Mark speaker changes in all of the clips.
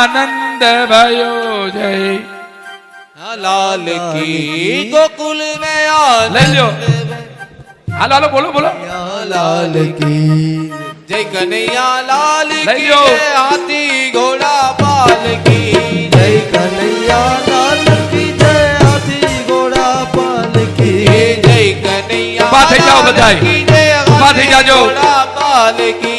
Speaker 1: આનંદ ભયો જય
Speaker 2: લાલ કી ગોકુલ में आनंद
Speaker 1: લઈ લ્યો હાલો હાલો બોલો બોલો
Speaker 2: लाल की जय कन्हैया लाल की जय हाथी घोड़ा पाल की
Speaker 3: जय कन्हैया लाल की जय हाथी घोड़ा पाल की
Speaker 2: जय कन्हैया
Speaker 1: ઉભા થઈ જાઓ બધાય ઉભા થઈ જાજો
Speaker 2: પાલ કી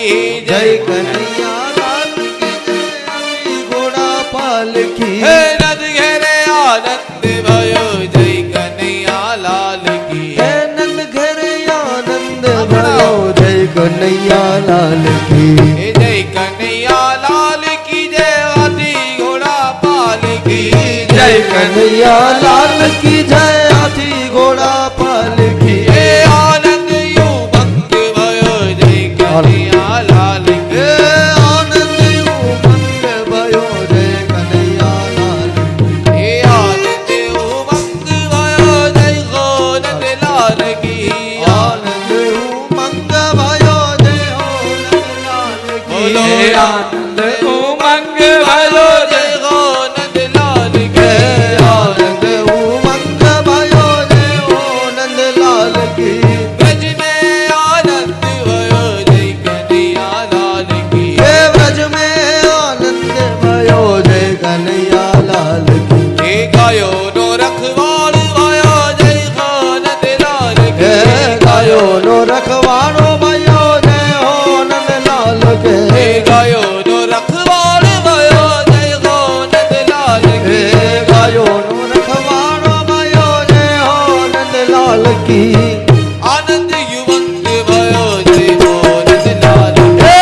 Speaker 3: जय कन्हैया लाल की जय हाथी घोड़ा पाल की
Speaker 2: હે નદ ઘેરે આનંદ ભયો જય કન્હૈયા લાલ કી
Speaker 3: हे नंद घरे आनंद भयो जय कन्हैया लाल की
Speaker 2: हे जय कन्हैया लाल की जय हाथी घोड़ा पाल की
Speaker 3: जय कन्हैया लाल की जय हाथी घोड़ा पाल की
Speaker 2: हे आनंद यू भक्त भयो जय कन्हैया लाल की
Speaker 3: हे आनंद यू भक्त भयो जय कन्हैया लाल की
Speaker 2: हे आनंद यू भक्त भयो जय गोनंद लाल की
Speaker 3: आनंद उमंग भयो जय होनंद लाल की
Speaker 2: बोलो
Speaker 1: આનંદ ઉમંગ ભયો જય
Speaker 2: जय गोनंद लाल
Speaker 3: हे
Speaker 2: की
Speaker 3: आनंद उमंग भयो जय होनंद लाल की
Speaker 2: ब्रज में आनंद भयो जय कन्हैया लाल की
Speaker 3: हे ब्रज में आनंद भयो जय कन्हैया लाल की
Speaker 2: हे गायो नो रखवाड़ भयो जय गोनंद लाल
Speaker 3: हे
Speaker 2: की
Speaker 3: गायो नो रखवाड़ो भयो जय होनंद लाल के
Speaker 2: हे गायो नो रखवाड़ भयो जय गोनंद लाल की
Speaker 3: हे गायो नो रखवाड़ो भयो जय होनंद लाल की
Speaker 2: आनंद युवंग भयो जय गोनंद लाल की
Speaker 3: हे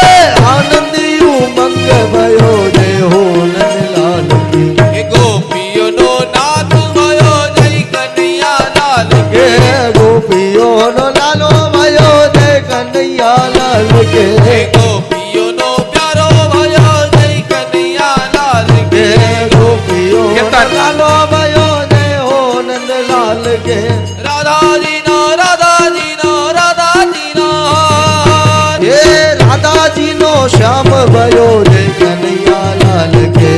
Speaker 3: आनंद उमंग भयो जय होनंद लाल की
Speaker 2: हे गोपियों नो नाथ भयो जय कन्हैया लाल की
Speaker 3: हे गोपियो नो लालो भयो जय कन्हैया लाल के
Speaker 2: हे गोपियों नो प्यारो भयो जय कन्हैया लाल की
Speaker 3: हे गोपियो
Speaker 1: कीर्तन।
Speaker 3: लालो भयो जय होनंद लाल के
Speaker 2: Radha ji no Radha ji no Radha ji no
Speaker 3: हे राधा जी नो श्याम भयो जय कन्हैया लाल के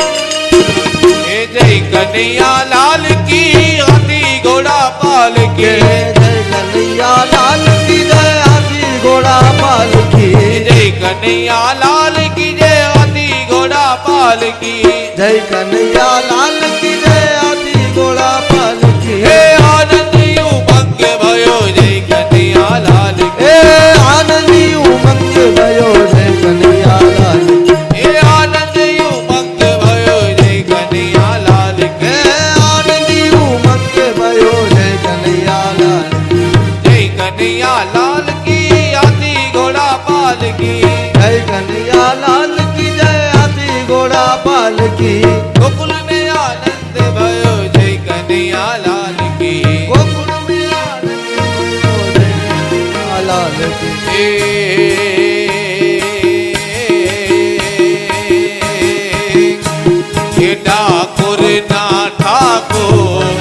Speaker 2: हे जय कन्हैया लाल की हाथी घोड़ा पाल की
Speaker 3: जय कन्हैया लाल की जय हाथी घोड़ा पाल की
Speaker 2: जय कन्हैया लाल की जय हाथी घोड़ा पाल की
Speaker 3: जय कन्हैया लाल की जय हाथी घोड़ा पाल की
Speaker 2: हे आनंद यू भंग भयो जय कन्हैया लाल की
Speaker 3: हे आनंदी उमंग भयो जय कन्हैया लाल की
Speaker 2: हे आनंद यू भंग भयो जय कन्हैया लाल की
Speaker 3: हे आनंदी उमंग भयो जय कन्हैया लाल की
Speaker 2: जय कन्हैया लाल की हाथी घोड़ा पाल की
Speaker 3: जय कन्हैया लाल की जय हाथी घोड़ा पाल की
Speaker 2: गोकुल में आनंद भयो जय कन्हैया लाल की
Speaker 3: गोकुल में आनंद भयो जय कन्हैया लाल की
Speaker 2: हे ठाकुर ना ठाकुर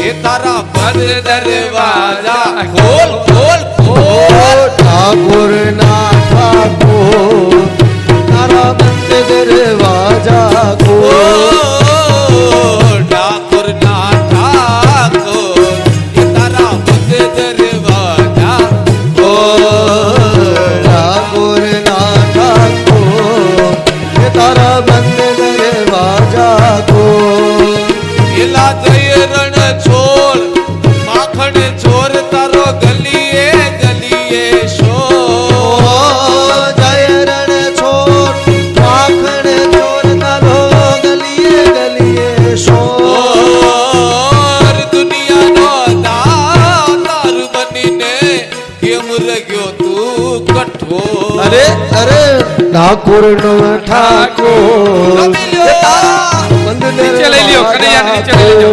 Speaker 2: ये तारा बंद दरवाजा खोल खोल खोल
Speaker 3: ठाकुर ना ठाकुर तारा बंद दरवाजा
Speaker 2: ओ
Speaker 3: खोल
Speaker 2: ठाकुर ना ठाकुर ये तारा बंद दरवाजा
Speaker 3: ठाकुर ना ठाकुर ये तारा बंद दरवाजा खोल
Speaker 2: इला जय रण छोड़ माखण छोर तारो गलिए गलिए शोर
Speaker 3: जय रण छोड़ माखण छोड़ तारो गलिए गलिए शोर
Speaker 2: दुनिया नो दातार बनीने केम रग्यो तू कठोर
Speaker 3: अरे अरे ठाकुर नो ठाकुर
Speaker 1: નીચે લઈ લ્યો કનૈયા નીચે લઈ લ્યો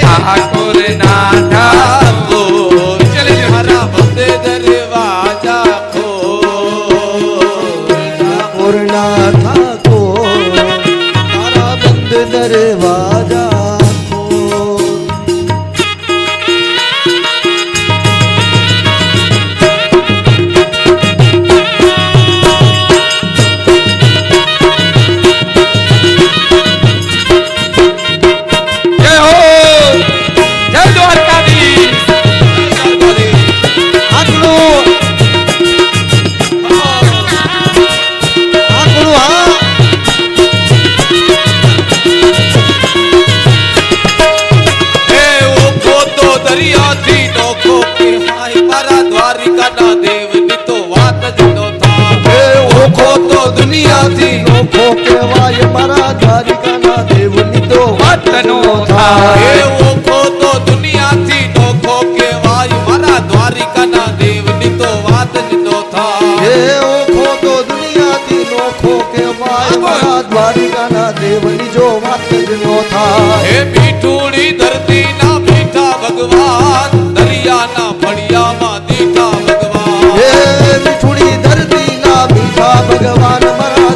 Speaker 1: ઠાકોર ના ઠાકોર નીચે લઈ લ્યો
Speaker 2: हरा बंद दरवाजा खोल
Speaker 3: ठाकुर ना ठाकुर દરવાજા દુનિયાથી નોખો કહેવાય મારા દ્વારિકાના દેવની તો વાત નો થાય ઓખો તો દુનિયાથી નોખો કહેવાય મારા દ્વારિકાના દેવની તો વાત જ નો થાય ઓખો તો દુનિયાથી નોખો કહેવાય મારા દ્વારિકાના દેવની જો વાત જ નો થાય હે મીઠુડી ધરતીના મીઠા ભગવાન દરિયાના ફળિયામાં દીઠા ભગવાન હે મીઠુડી ધરતીના મીઠા ભગવાન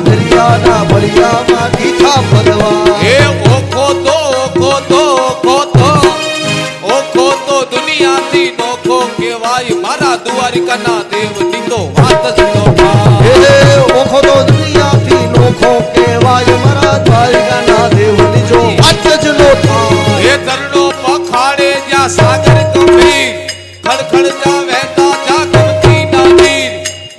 Speaker 3: દરિયાના ફળિયામાં દીઠા ભગવાન હે ઓખો તો દુનિયાથી નોખો કહેવાય મારા દ્વારિકાના દેવની તો વાત જ નો થાય હે ઓખો તો દુનિયાથી નોખો કહેવાય મારા દ્વારિકાના દેવની જો વાત જ નો થાય હે ધરણો પખાડે જ્યાં સાગર ગંભીર ખડખડ જા વહેતા જા ગમતી નદીર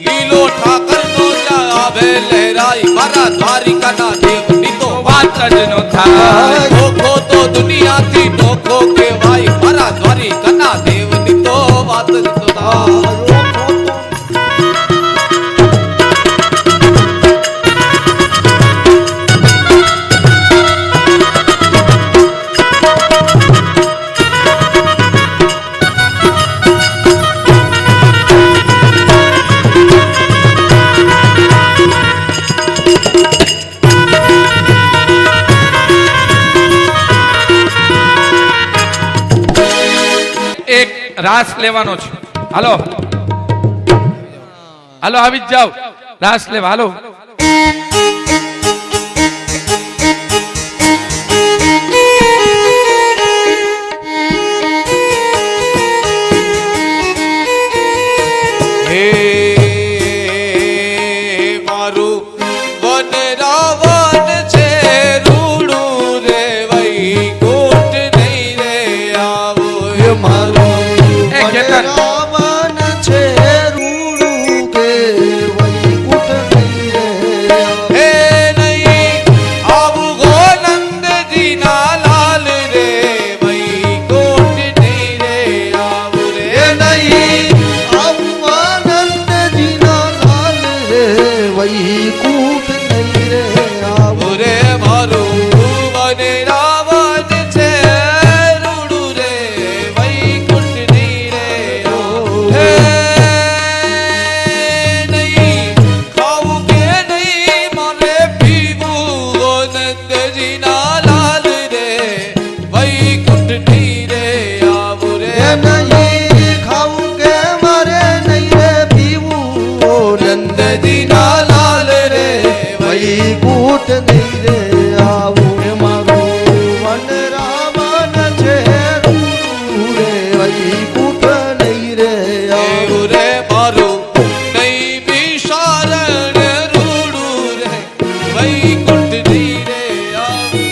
Speaker 3: લીલો ઠાકર નો જા આવે લહેરાઈ મારા દ્વારિકાના દેવની તો વાત જ નો થાય નોખો તો દુનિયાથી નોખો કહેવાય મારા દ્વારિકાના દેવની તો વાત જ નો થાય
Speaker 1: રાસ લેવાનો છે હાલો હાલો આવી જ જાવ રાસ લેવા હાલો
Speaker 2: હે મારું વન રાવણ છે રૂડું રે વઈ કોટ નહીં રે આવો મારું રાવણ છે રૂડું કે વઈ કોટ નહીં રે હે નહીં આવું ગો નંદજી ના લાલ રે વઈ કોટ નહીં રે આવું રે નહીં વૈકુંઠ નહીં રે આવું રે મારું વન રાવણ છે રૂડું રે વૈકુંઠ નહીં રે આવું હે નહીં ખાવું કે નહીં મારે પીવું નંદજી ના લાલ રે વૈકુંઠ નહીં રે આવું રે નહીં ખાવું કે મારે નહીં રે પીવું નંદજી ના વૈકુંઠ નહીં રે આવું મારું વન રાવણ છે રૂડું રે વૈકુંઠ નહીં રે આવું રે મારું નહીં બિસારણ રૂડું રે વૈકુંઠ નહીં રે આવું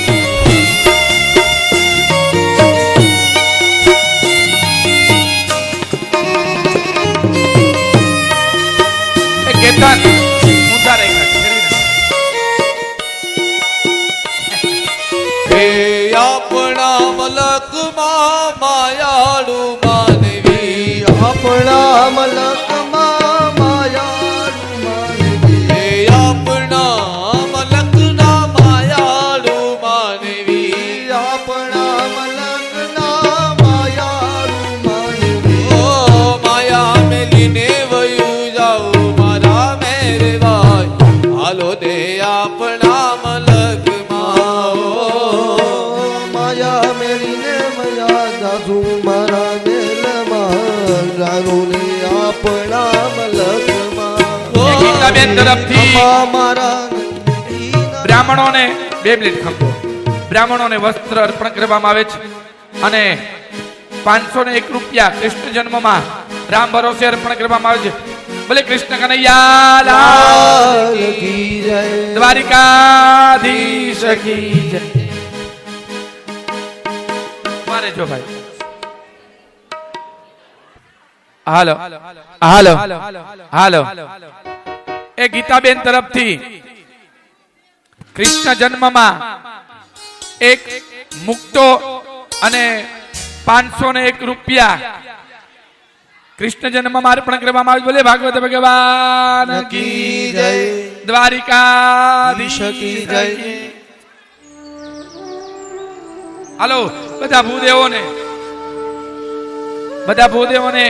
Speaker 1: કેતન ઊંધા રેખા
Speaker 2: આપણા મલકમાં માયાળુ માનવી આપણા મલકમાં માયાળુ માનવી આપણા મલકના માયાળુ માનવી આપણા મલકના માયાળુ માનવી ઓ માયા મેલીને વયું જાઉં મારા મેરવાય હાલો દે આપણા મારા મેલમાં ગારુને આપણા મલકમાં
Speaker 1: ગીતાબેન તરફથી
Speaker 2: મારા
Speaker 1: બ્રાહ્મણોને 2 મિનિટ ખંભો બ્રાહ્મણોને વસ્ત્ર અર્પણ કરવામાં આવે છે અને 501 રૂપિયા કૃષ્ણ જન્મમાં રામ ભરોસે અર્પણ કરવામાં આવે છે. બોલે કૃષ્ણ કનૈયા લાલ
Speaker 2: કી જય.
Speaker 1: દ્વારિકાધીશ કી જય. મારે જો ભાઈ હાલો હાલો હાલો એ ગીતાબેન તરફથી કૃષ્ણ જન્મમાં એક મુક્તો અને 501 રૂપિયા કૃષ્ણ જન્મમાં અર્પણ કરવામાં આવે. બોલે ભાગવત ભગવાન
Speaker 2: કી જય.
Speaker 1: દ્વારિકાધીશ
Speaker 2: કી જય.
Speaker 1: હાલો બધા ભૂદેવોને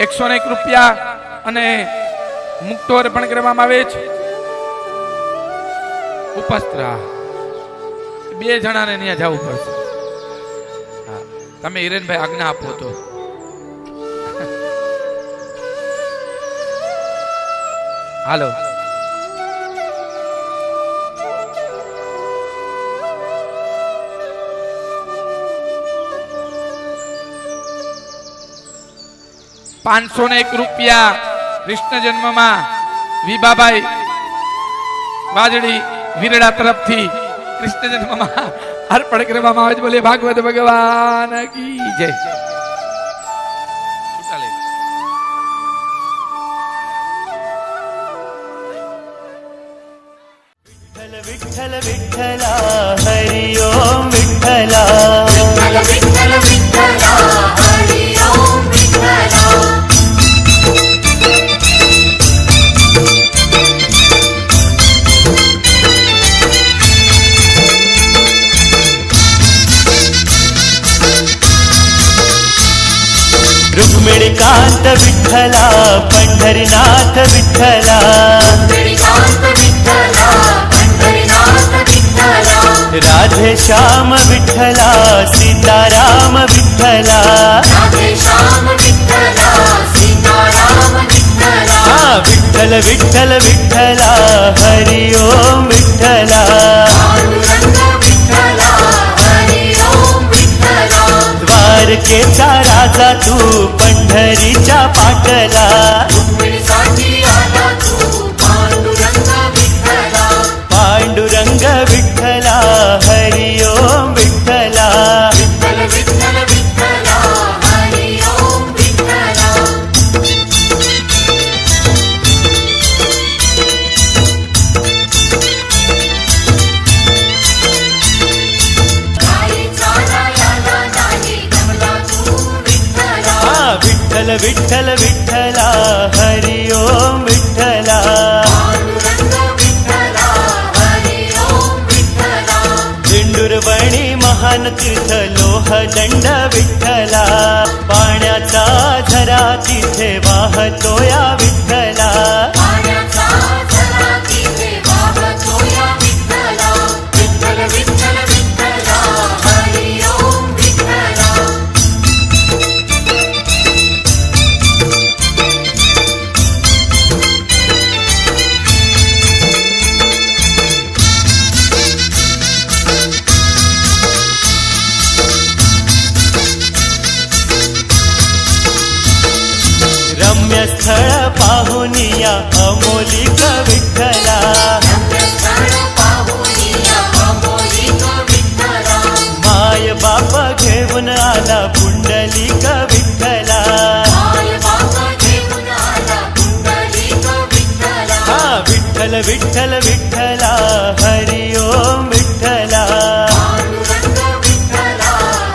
Speaker 1: 101 રૂપિયા અને મુક્તો અર્પણ કરવામાં આવે છે. ઉપસ્ત્રા 2 જણાને ત્યાં જવું પડશે. હા, તમે હિરેનભાઈ આજ્ઞા આપો તો. હાલો ₹501 રૂપિયા કૃષ્ણ જન્મમાં વિભાભાઈ વાજડી વીરડા તરફથી કૃષ્ણ જન્મમાં અર્પણ કરવામાં આવે છે. બોલે ભાગવત ભગવાન કી જય.
Speaker 4: विठ्ठल विठ्ठला हरि ओम विठ्ठला
Speaker 5: विठ्ठल विठ्ठल विठ्ठला हरि ओम विठ्ठला
Speaker 4: रुक्मिणीकांत विठ्ठला पंढरीनाथ विठ्ठला
Speaker 5: रुक्मिणीकांत विठ्ठला पंढरीनाथ विठ्ठला
Speaker 4: राधे श्याम विठ्ठला सीताराम विठ्ठला
Speaker 5: राधे श्याम विठ्ठला सीताराम विठ्ठला
Speaker 4: विठ्ठल विठ्ठल विठ्ठला हरि ओम विठ्ठला
Speaker 5: पांडुरंग विठ्ठला हरि ओम विठ्ठला
Speaker 4: द्वारकेचा राजा तू पंढरीच्या पाटला
Speaker 5: रुक्मिणीसाठी आला तू पांडुरंग विठ्ठला
Speaker 4: पांडुरंग विठ्ठला हरि ओम विठ्ठला
Speaker 5: विठ्ठल विठ्ठल विठ्ठला हरि ओम विठ्ठला
Speaker 4: विठ्ठल विठ्ठल विठ्ठला हरि ओम विठ्ठला
Speaker 5: पांडुरंग विठ्ठला हरि ओम विठ्ठला
Speaker 4: दिंडुरवणी महान तीर्थ लोह दंड विठ्ठला पाण्याचा झरा तिथे वाहतो या विठ्ठला
Speaker 5: पाण्याचा झरा तिथे वाहतो या विठ्ठला विठ्ठल विठ्ठल विठ्ठला हरि ओम विठ्ठला
Speaker 4: रम्य स्थळ पाहुनिया अमोलिक विठ्ठला
Speaker 5: रम्यस्थळ पाहुनिया अमोलिक विठ्ठला
Speaker 4: माय बाप घेऊन आला पुंडलिक विठ्ठला
Speaker 5: माय बाबा घेऊन आला पुंडलिक विठ्ठला
Speaker 4: विठ्ठल विठ्ठल विठ्ठला हरि ओम विठ्ठला
Speaker 5: पांडुरंग विठ्ठला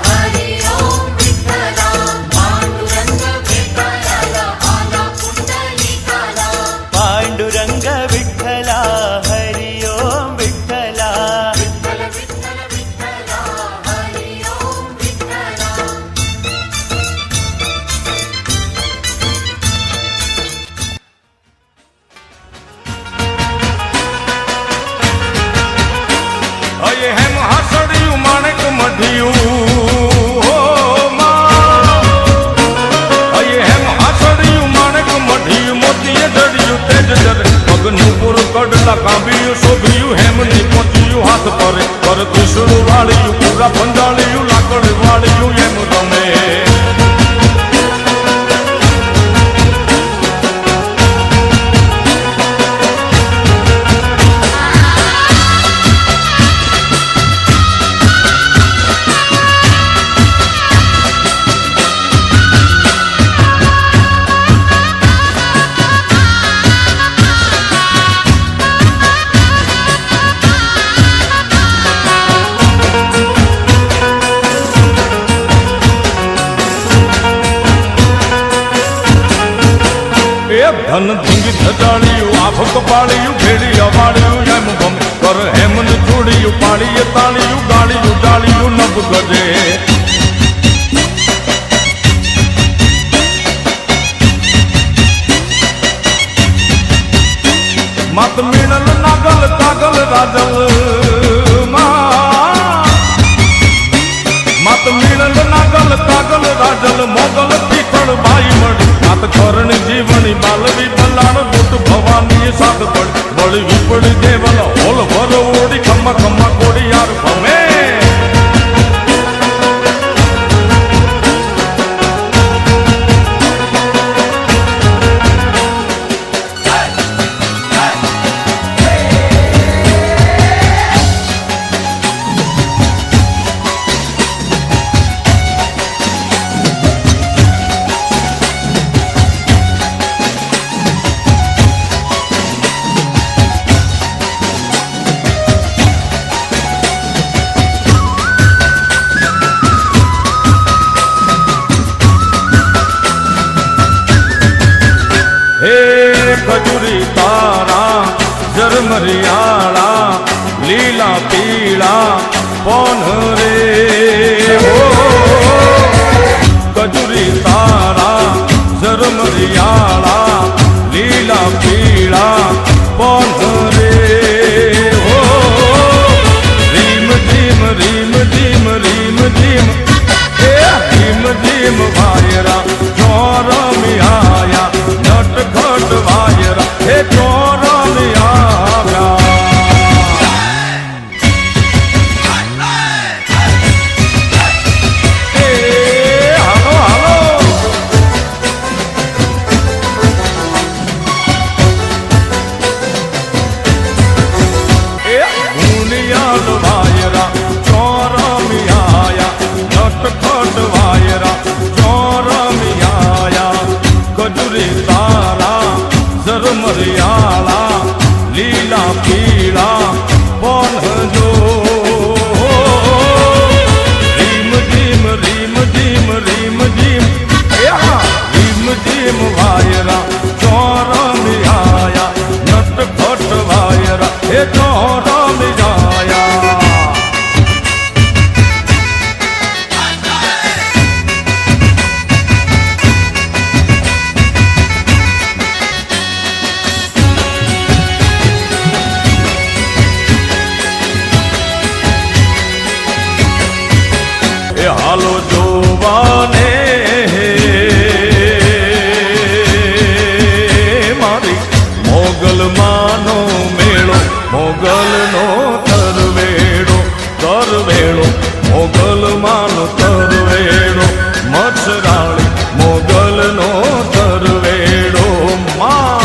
Speaker 5: हरि ओम विठ्ठला पांडुरंग भेटायला आला पुंडलिकाला
Speaker 4: पांडुरंग विठ्ठला हरि ओम विठ्ठला
Speaker 5: विठ्ठल विठ्ठल विठ्ठला हरि ओम विठ्ठला
Speaker 3: અયે હેમ હાસડિયું માણેક મઢિયું હો માં અયે હેમ હાસડિયું માણેક મઢિયું મોતીએ જડિયું તેજ જરે પગનું પૂર કડલા કાંબિયું શોભિયું હેમની પોતિયું હાથ પરે પર ત્રિશુળ
Speaker 6: થરાળિયું પૂરા પંજાળિયું લાકડ વાળિયું એમ રમે ધન ધીંગી થજાળિયું આભ કપાળિયું ભેડી અવાળિયું એમ ગમે કર હેમન છોડિયું પાડીએ તાળિયું ગાળિયું ડાળિયું નભ ગજે મત મીણલ નાગલ કાગલ રાજલ મત મીણલ નાગલ કાગલ રાજલ મોગલ પીઠળ બાઈ મળી માત કરણ જીવણી બાલવી બલાણ બુટ ભવાની સાથ પડી બળી વિપડી દેવલ હોલ ભર ઓડી ખમ્મા ખમ્મા કોડી યાર ભમે खजूरी तारा जरमरियाला लीला पीला पौन रे हो खजूरी तारा जरमरियाला लीला पीला पौन रे हो રીમ ધીમ રીમ ધીમ રીમ ધીમ રીમ ધીમ વાયરા ચોરમી આયા નટખટ વાયરા હે ચોરમી આવ્યા હાલો હાલો ભૂનિયાલ વાયરા ચોરમી આયા નટખટ વાયરા ચોરમી આયા ખજૂરી તારા ઝરમરિયાળા લીલા પીળા બોલજો રીમ ધીમ રીમ ધીમ રીમ ધીમ રીમ ધીમ વાયરા ચોરમી આયા નટખટ વાયરા હે ચોરમી આયા હાલો જોવાને મારી મોગલ માનો મેળો મોગલનો તરવેડો તરવેડો મોગલ માનો તરવેડો મચ્છરાળી મોગલનો તરવેડો મા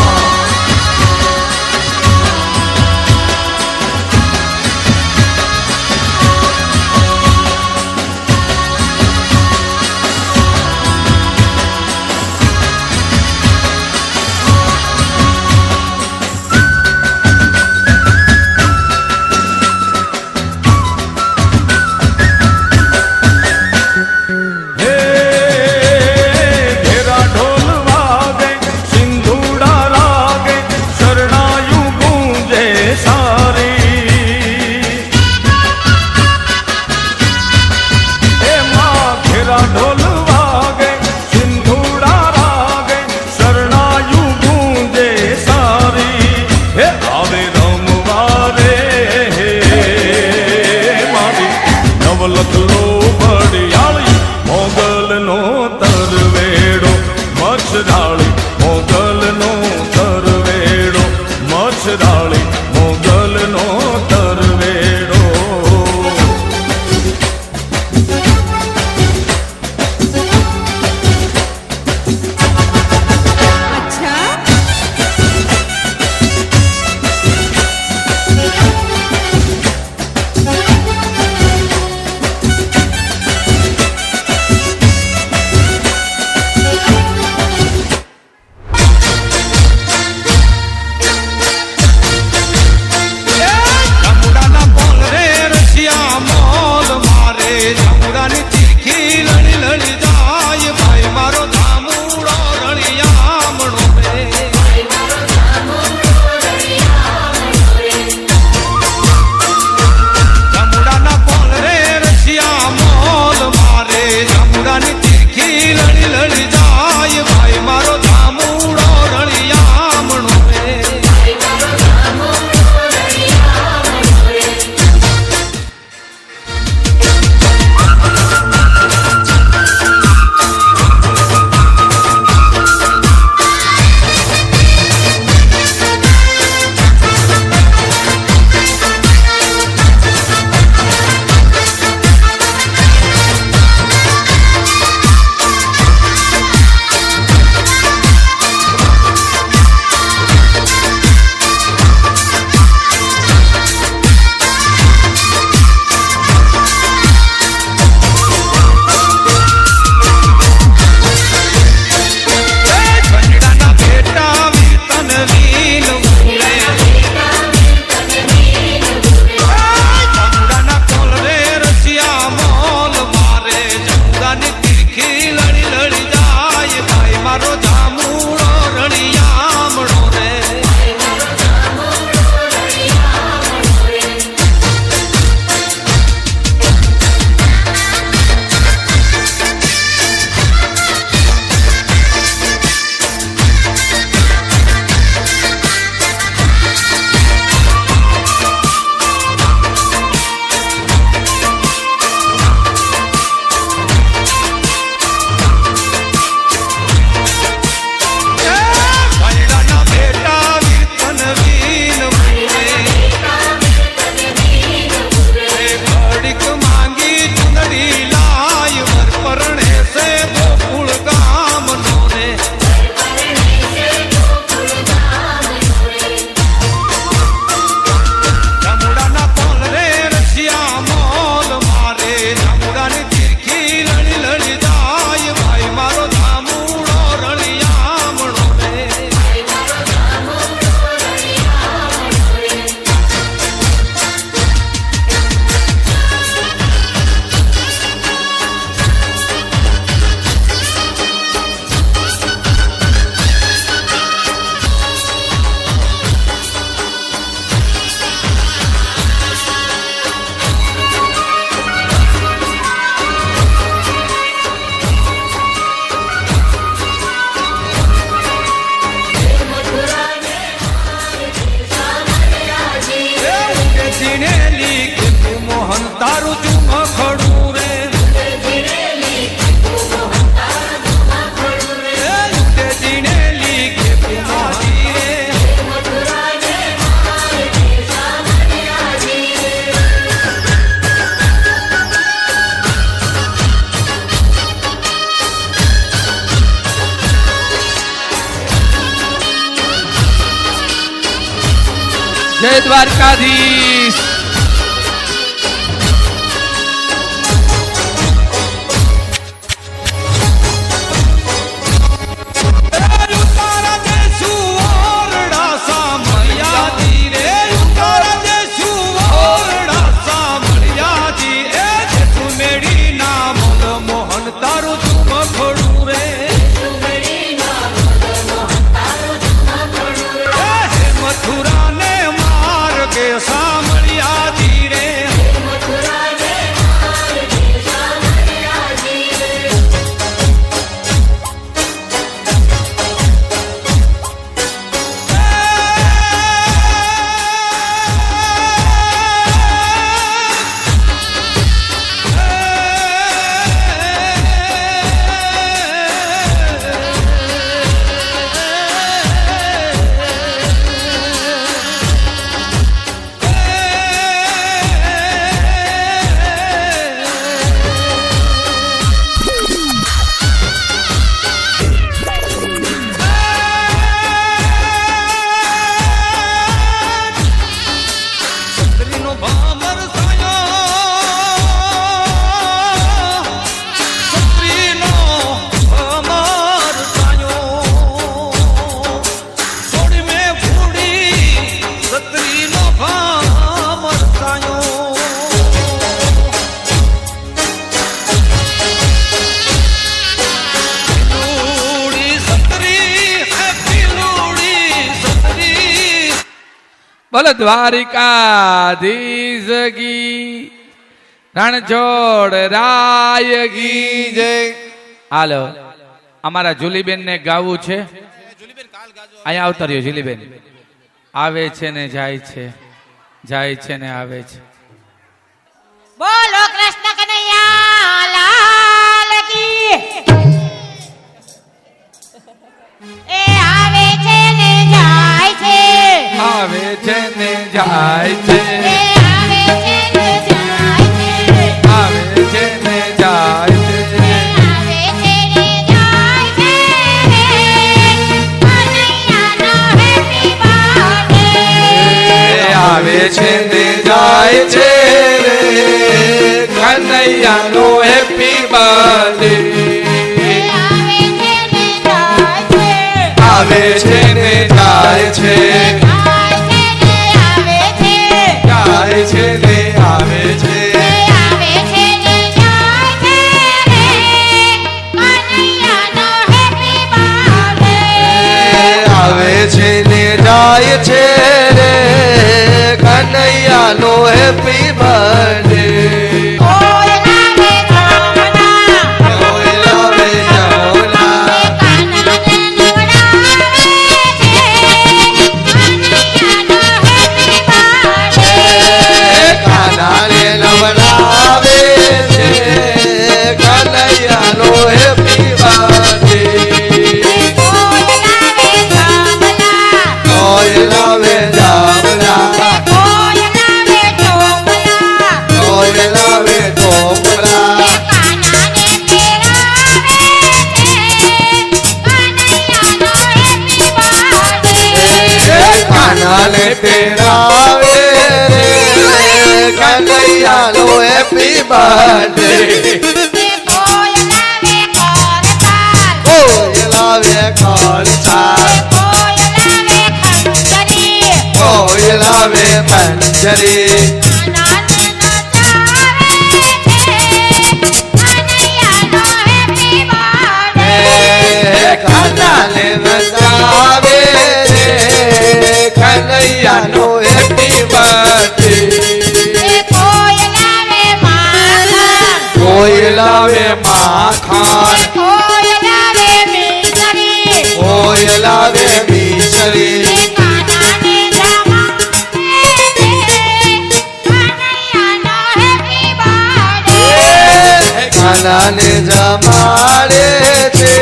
Speaker 1: બોલે દ્વારકાધીશ. બોલો દ્વારિકાધીશ કી, રણછોડ રાય કી જય. હાલો, અમારા જુલીબેન ને ગાવું છે. અહીંયા આવતા રહ્યો જુલીબેન. આવે છે ને જાય છે, જાય છે ને આવે છે.
Speaker 7: બોલો કૃષ્ણ કનૈયા લાલ કી. એ આવે છે ને જાય છે,
Speaker 1: આવે છે ને જાય છે,
Speaker 7: એ આવે છે ને જાય છે,
Speaker 1: આવે છે ને જાય છે,
Speaker 7: આવે છે ને જાય છે. કનૈયાનો હેપી બર્થડે.
Speaker 1: આવે છે ને જાય છે રે કનૈયાનો હેપી બર્થડે.
Speaker 7: આવે છે ને જાય છે,
Speaker 1: જાય છે ને આવે છે,
Speaker 7: આવે છે ને જાય છે. કનૈયાનો હેપી બર્થડે.
Speaker 2: આવે છે ને જાય છે રે કનૈયાનો હેપી બર્થડે.
Speaker 7: કોઈ લાવે જમના,
Speaker 2: કોઈ લાવે જમના,
Speaker 7: કાનાને નવડાવે છે. કનૈયાનો હેપી બર્થડે.
Speaker 2: કાનાને નવડાવે છે કનૈયાનો હેપી બર્થડે.
Speaker 7: કોઈ લાવે જમના,
Speaker 2: કોઈ લાવે જામલા,
Speaker 7: કોઈ લાવે ચોપડા.
Speaker 2: કોઈ લાવે
Speaker 7: કાનાને પહેરાવે છે. કનૈયાનો હેપી બર્થડે.
Speaker 2: કાનાને પહેરાવે રે કનૈયાનો હેપી બર્થડે.
Speaker 7: કોઈ લાવે ખોરતાલ,
Speaker 2: કોઈ લાવે ખંજરી,
Speaker 7: કોઈ લાવે મંજરી.
Speaker 2: કાનાને નચાવે છે કનૈયાનો હેપી બર્થડે.
Speaker 7: કાનાને નચાવે છે. કનૈયાનો હેપી બર્થડે.
Speaker 2: કોઈ લાવે માખણ,
Speaker 7: કોઈ લાવે મિસરી,
Speaker 2: કોઈ લાવે મિસરી.
Speaker 7: કાનાને જમાડે છે. કનૈયાનો હેપી બર્થડે.
Speaker 2: કાનાને જમાડે છે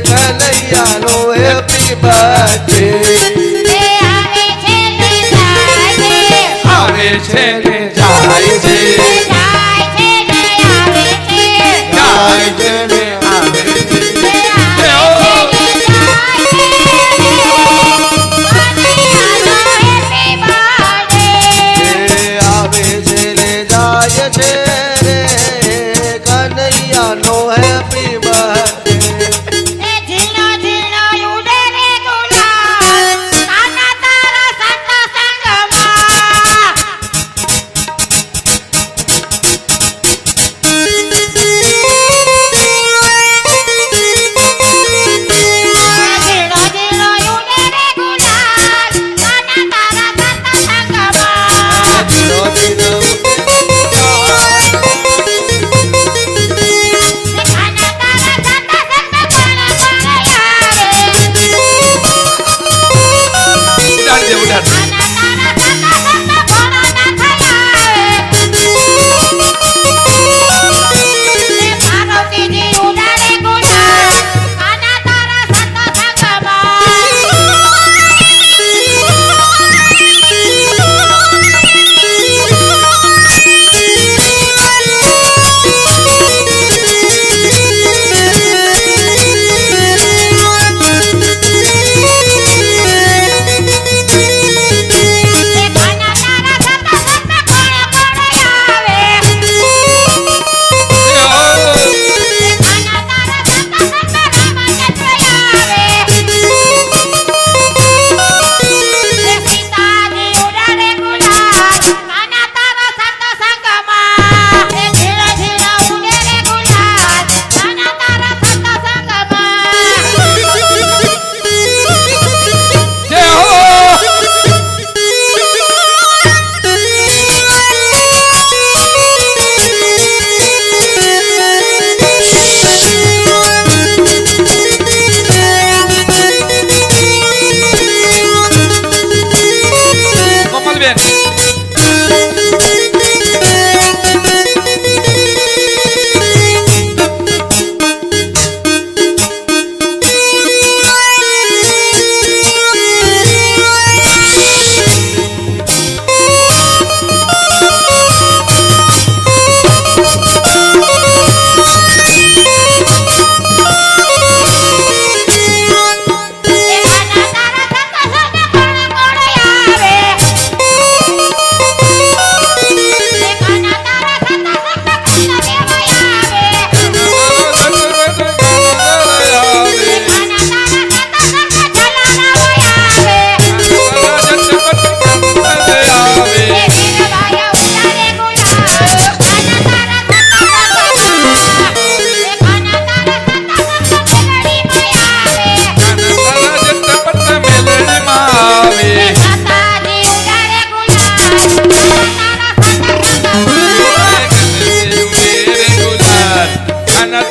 Speaker 2: કનૈયાનો હેપી બર્થડે.
Speaker 7: આવે છે ને જાય છે,
Speaker 2: આવે છે ને જાય છે,
Speaker 7: જાય છે ને આવે છે.
Speaker 2: જાય છે ને આવે છે.
Speaker 7: કનૈયાનો હેપી બર્થડે.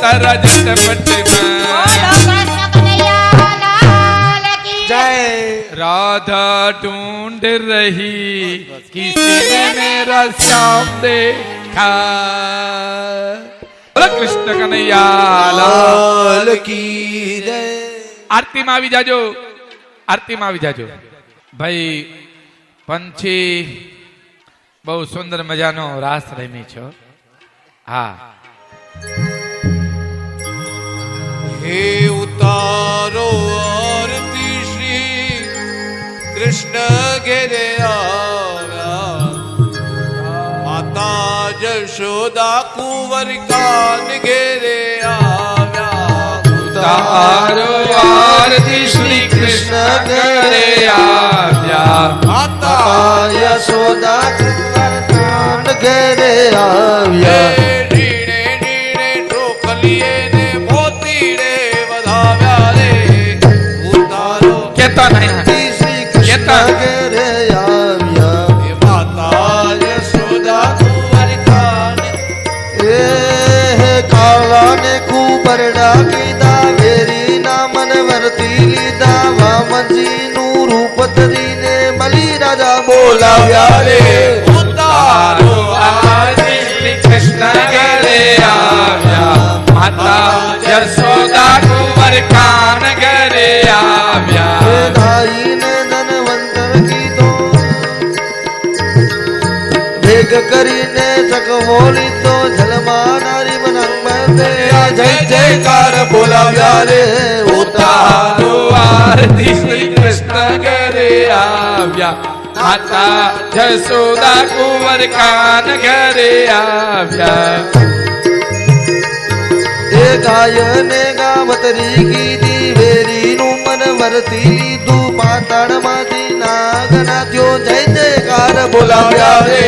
Speaker 1: તારા જટપટમાં
Speaker 7: બોલો કૃષ્ણ કનૈયા લાલ કી
Speaker 2: જય
Speaker 1: राधा ढूंढ रही किसी ने मेरा श्याम देखा बोलो कृष्ण कन्हैया लाल
Speaker 2: લાલ કી જય
Speaker 1: આરતીમાં આવી જાજો આરતીમાં આવી જાજો ભાઈ પંછી બહુ સુંદર મજાનો રાસ રમી છો હા
Speaker 3: હે ઉતારો આરતી શ્રી કૃષ્ણ ઘેરે આવ્યા માતા જશોદા કુંવર કાન ઘેરે આવ્યા
Speaker 1: તારો આરતી શ્રી કૃષ્ણ કરે આવ્યા
Speaker 3: માતા
Speaker 2: યશોદા કાન ઘેરે આવ્યા
Speaker 3: રીણે રીણે ઢોકલીએ ને મોતી રે વધાવ્યા રે ઉતારો
Speaker 1: કેતા નહીં
Speaker 2: શ્રી કૃષ્ણ ઘેરે આવ્યા
Speaker 3: હે માતા યશોદા કુંવર કાન
Speaker 2: એ કાળા ને કુબરડા કીધા વેરી ના મન વર્તી લીધા વામનજી નું રૂપ ધરીને બલી રાજા બોલાવ્યા રે
Speaker 3: ઉતારો
Speaker 1: આરતી શ્રી કૃષ્ણ કરે આવ્યા માતા યશોદા કુંવર કાન કરે આવ્યા
Speaker 2: ગાઈને ધનવંતર કીધો ભેગ કરીને ચકવો લીધો જલમાં નારી મનંગ જય જયકાર બોલાવ્યા રે
Speaker 1: તારો આરતી શ્રી કૃષ્ણ કરે આવ્યા માતા જશોદા કુંવર કાન કરે આવ્યા
Speaker 2: એ ગાયને ગામતરી કીધી વેરી નું મન વર્તી લીધું પાતાળમાંથી નાગના થયો જય જયકાર બોલાવ્યા રે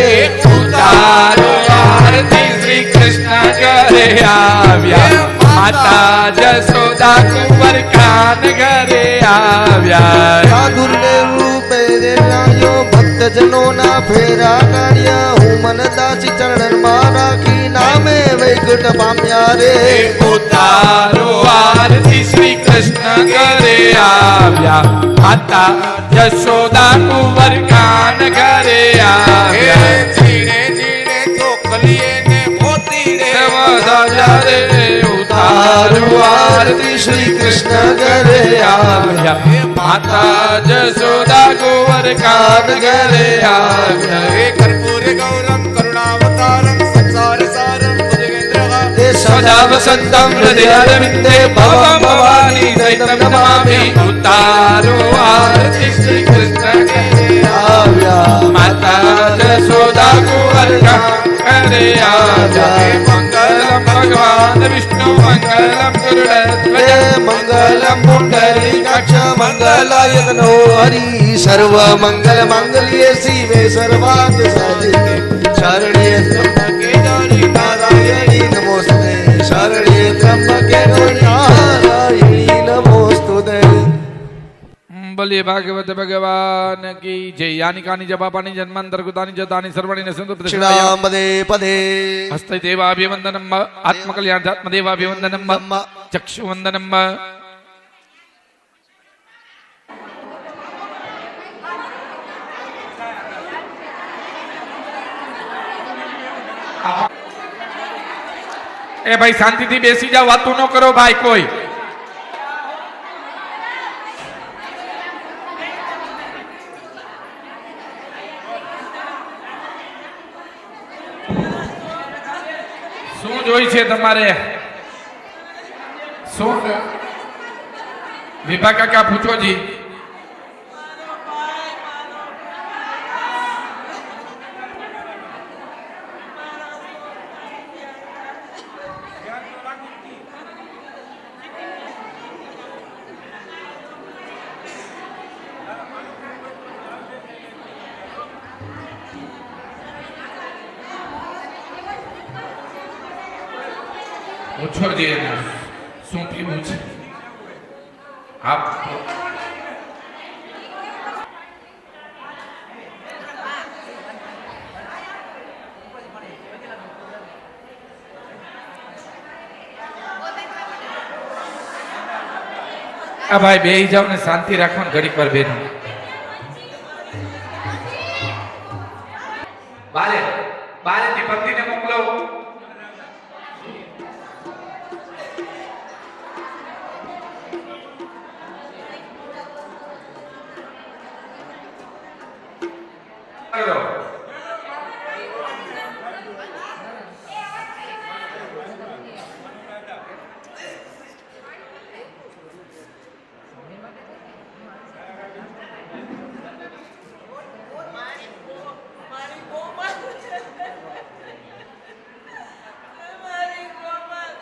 Speaker 1: તારો આરતી શ્રી કૃષ્ણ કરે આવ્યા માતા જશોદા કુંવર કાન કરે આવ્યા
Speaker 2: સાધુને રૂપે રે લાયો ભક્તજનો ના ફેરા કાઢ્યા હું મન દાસી ચરણ માં રાખી નામે વૈકુંઠ પામ્યા રે
Speaker 1: તારો આરતી શ્રી કૃષ્ણ કરે આવ્યા માતા જશોદા કુંવર કાન કરે આવ્યા
Speaker 3: જીણે જીણે ઢોકલીએ ને મોતી રે
Speaker 1: રે તારો આરતી શ્રી કૃષ્ણ કરે આવ્યા માતા જશોદા કુંવર કાન કરે આવ્યા
Speaker 3: હે કર્પૂર ગૌરમ કરુણાવતારમ સંસાર સારમ ભુજગેન્દ્રઃ
Speaker 2: એ
Speaker 1: સદા વસંતમ હૃદયારવિંદે ભવમ ભવાની સહિતમ નમામિ તારો આરતી શ્રી કૃષ્ણ કરે
Speaker 2: આવ્યા
Speaker 1: માતા જશોદા કુંવર કાન કરે આવ્યા મંગલમ ભગવાન વિષ્ણુ મંગલમ
Speaker 2: એ
Speaker 1: ગરુડધ્વજ
Speaker 2: મંગલમ પુંડરીકાક્ષ મંગલાયતનો હરિ સર્વ મંગલ માંગલ્યે શિવે સર્વાર્થ સાધિકે શરણ્યે ત્રંબકે ગૌરી નારાયણી નમોસ્તે શરણ્યે ત્રંબકે ગૌરી નારાયણી નમોસ્તુતે
Speaker 1: બોલીએ ભાગવત ભગવાન કી જય યાની કાની જપાપાની જન્માંતર કૃતાની જતાની સર્વણી ને સંતો
Speaker 2: દક્ષિણામ પદે પદે
Speaker 1: હસ્તૈ દેવાભિવંદનમ આત્મકલ્યાણાત્મ દેવાભિવંદનમ ચક્ષુવંદનમ એ ભાઈ શાંતિથી બેસી જાઓ વાતું ન કરો ભાઈ કોઈ શું જોઈ છે તમારે શું વિભા કાકા પૂછો જી પૂછો જી એને શું પીવું છે આપ આ ભાઈ બેહી જાવ ને શાંતિ રાખો ને ઘડીક વાર બેનો બારેથી પતિને મોકલો. કરો.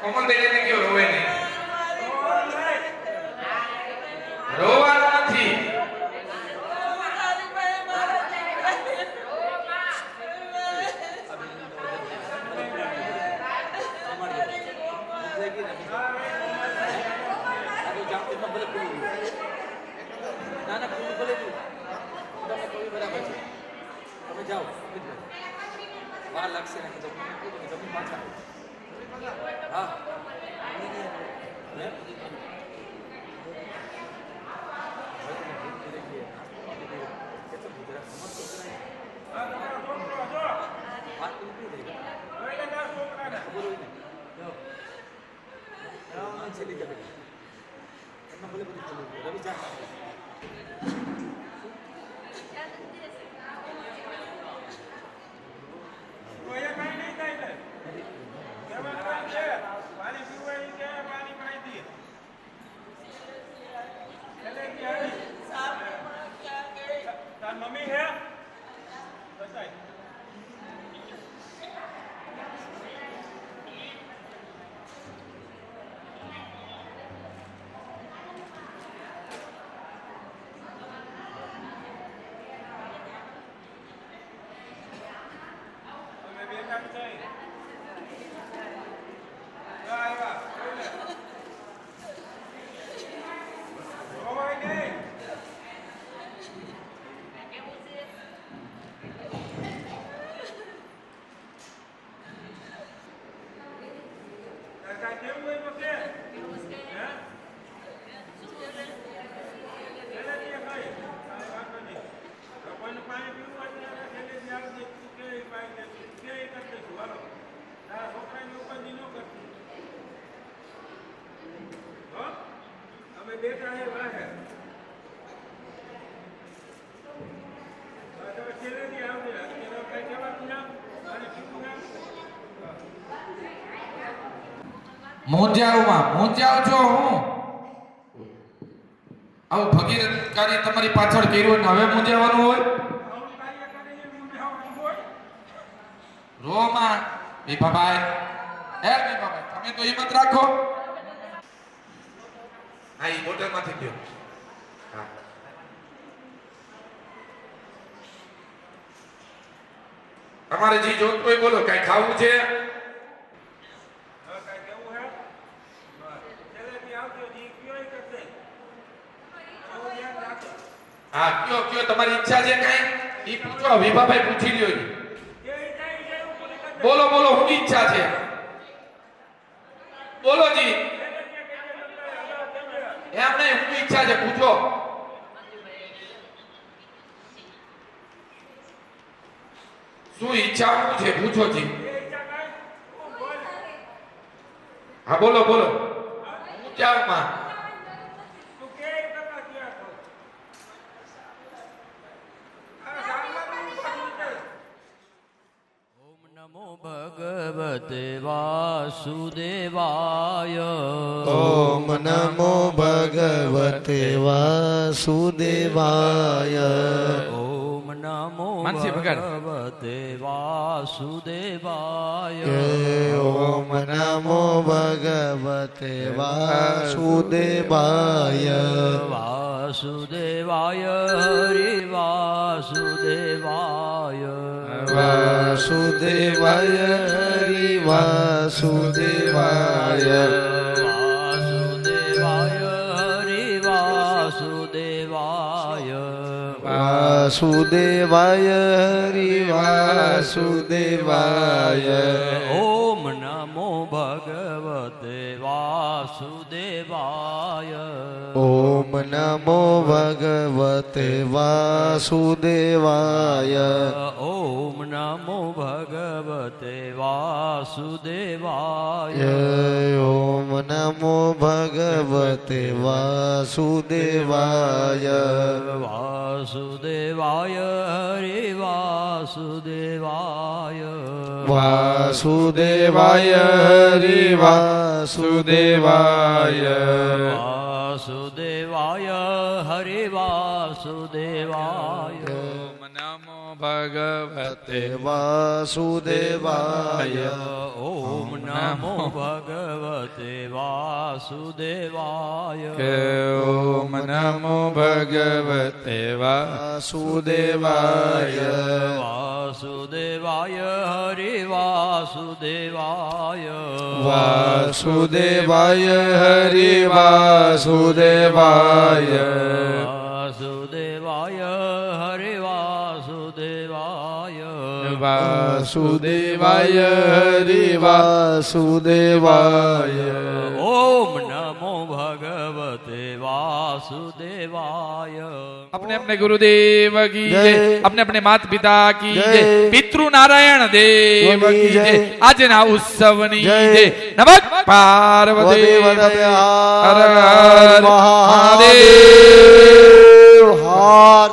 Speaker 1: કોમલ બેને કયો રોવે નહીં. રોવાનું નથી. મૂંઝાવ છો હું આવું ભગીરથ કાર્ય તમારી પાછળ કર્યું ને હવે મૂંઝાવાનું હોય. રોમાં ભીભાભાઈ તમે તો હિંમત રાખો. હા ઈ બોટલ માંથી ગયો. હા તમારે જી જોતું હોય બોલો. કઈ ખાવું છે? હા કયો તમારી ઈચ્છા છે કઈ ઈ પૂછો. વિભાભાઈ પૂછી લ્યો. બોલો શું ઈચ્છા છે? બોલો જી. એમ નહીં શું ઈચ્છા છે પૂછો. શું ઈચ્છા શું છે પૂછો જી. હા બોલો ઊંચામાં.
Speaker 4: ભગવતે વાસુદેવાય.
Speaker 2: ઓમ નમો ભગવતે વાસુદેવાય.
Speaker 4: ઓમ નમો
Speaker 1: માનસી ભગત.
Speaker 4: ભગવતે વાસુદેવાય.
Speaker 2: ઓમ નમો ભગવતે વાસુદેવાય.
Speaker 4: વાસુદેવાય હરિ વાસુદેવાય.
Speaker 2: વાસુદેવાય હરિ વાસુદેવાય.
Speaker 4: વાસુદેવાય હરિ વાસુદેવાય.
Speaker 2: વાસુદેવાય હરિ વાસુદેવાય.
Speaker 4: ઓમ નમો ભગવતે વાસુદેવાય. વાસુદેવાય
Speaker 2: ઓમ નમો ભગવતે વાસુદેવાય
Speaker 4: ઓમ નમો ભગવતે વાસુદેવાય
Speaker 2: ઓમ નમો ભગવતે વાસુદેવાય
Speaker 4: વાસુદેવાય હરે વાસુદેવાય
Speaker 2: વાસુદેવાય હરિ વાસુદેવાય
Speaker 4: વાસુદેવાય હરે વાસુદેવાય
Speaker 1: ઓમ નમો ભગવતે
Speaker 2: વાસુદેવાય
Speaker 4: ઓમ નમો ભગવતે વાસુદેવાય
Speaker 1: ઓમ નમો ભગવતે
Speaker 2: વાસુદેવાય
Speaker 4: વાસુદેવાય હરે વાસુદેવાય
Speaker 2: વાસુદેવાય હરિ વાસુદેવાય
Speaker 4: વાસુદેવાય હરે વાસુદેવાય
Speaker 2: વાસુદેવાય હરિ વાસુદેવાય
Speaker 4: ઓમ નમો ભગવતે વાસુદેવાય
Speaker 1: अपने अपने गुरुदेव की
Speaker 2: जय।
Speaker 1: जय, अपने अपने माता पिता की
Speaker 2: जय।
Speaker 1: जय, पितृ नारायण देव
Speaker 2: की
Speaker 1: की
Speaker 2: जय।
Speaker 1: जय, आज ना उत्सव नी
Speaker 2: जय।
Speaker 1: जय, नमः पार्वती
Speaker 2: वदेवदभ्यां
Speaker 1: हर हर
Speaker 2: महादेव हार